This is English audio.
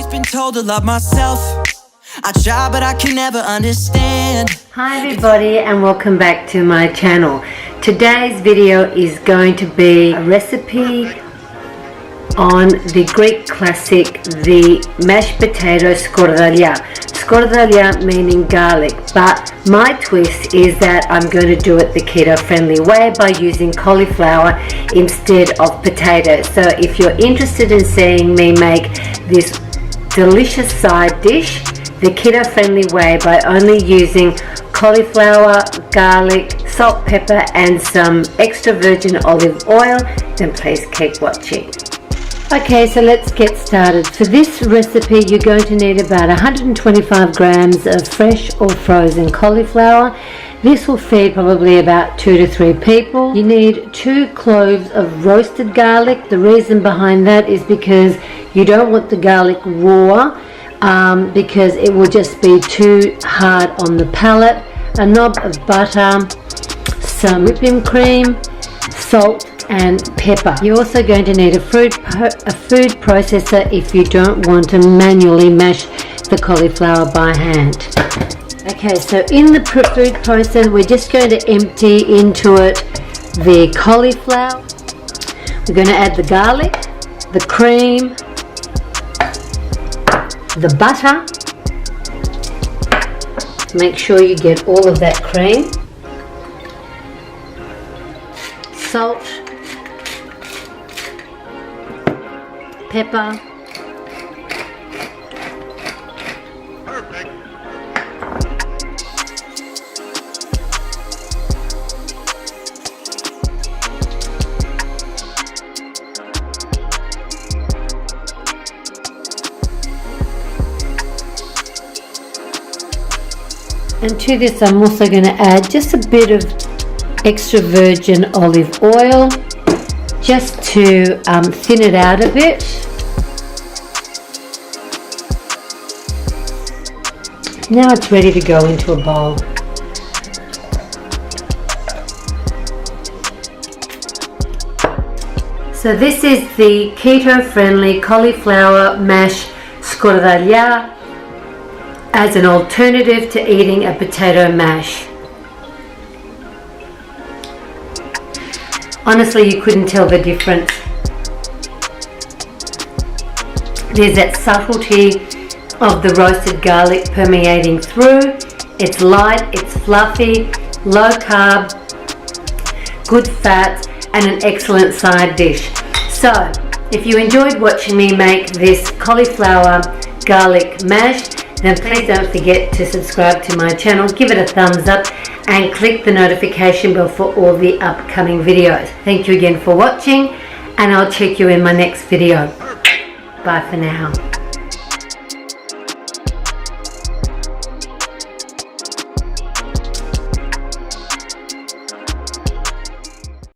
always been told to love myself. I try, but I can never understand. Hi everybody, and welcome back to my channel. Today's video is going to be a recipe on the Greek classic, the mashed potato Skordalia. Skordalia meaning garlic, but my twist is that I'm going to do it the keto friendly way by using cauliflower instead of potatoes. So if you're interested in seeing me make this delicious side dish the keto friendly way by only using cauliflower, garlic, salt, pepper and some extra virgin olive oil, then please keep watching. Okay, so let's get started. For this recipe you're going to need about 125 grams of fresh or frozen cauliflower. This will feed probably about 2 to 3 people. You need 2 cloves of roasted garlic. The reason behind that is because you don't want the garlic raw, because it will just be too hard on the palate. A knob of butter, some whipping cream, salt and pepper. You're also going to need a food processor if you don't want to manually mash the cauliflower by hand. Okay, so in the food processor we're just going to empty into it the cauliflower. We're going to add the garlic, the cream, the butter. Make sure you get all of that cream, salt, pepper, perfect. And to this I'm also going to add just a bit of extra virgin olive oil just to thin it out a bit. Now it's ready to go into a bowl. So this is the keto-friendly cauliflower mash Skordalia as an alternative to eating a potato mash. Honestly, you couldn't tell the difference. There's that subtlety of the roasted garlic permeating through. It's light, it's fluffy, low carb, good fat, and an excellent side dish. So, if you enjoyed watching me make this cauliflower garlic mash, then please don't forget to subscribe to my channel, give it a thumbs up and click the notification bell for all the upcoming videos. Thank you again for watching and I'll check you in my next video. Bye for now.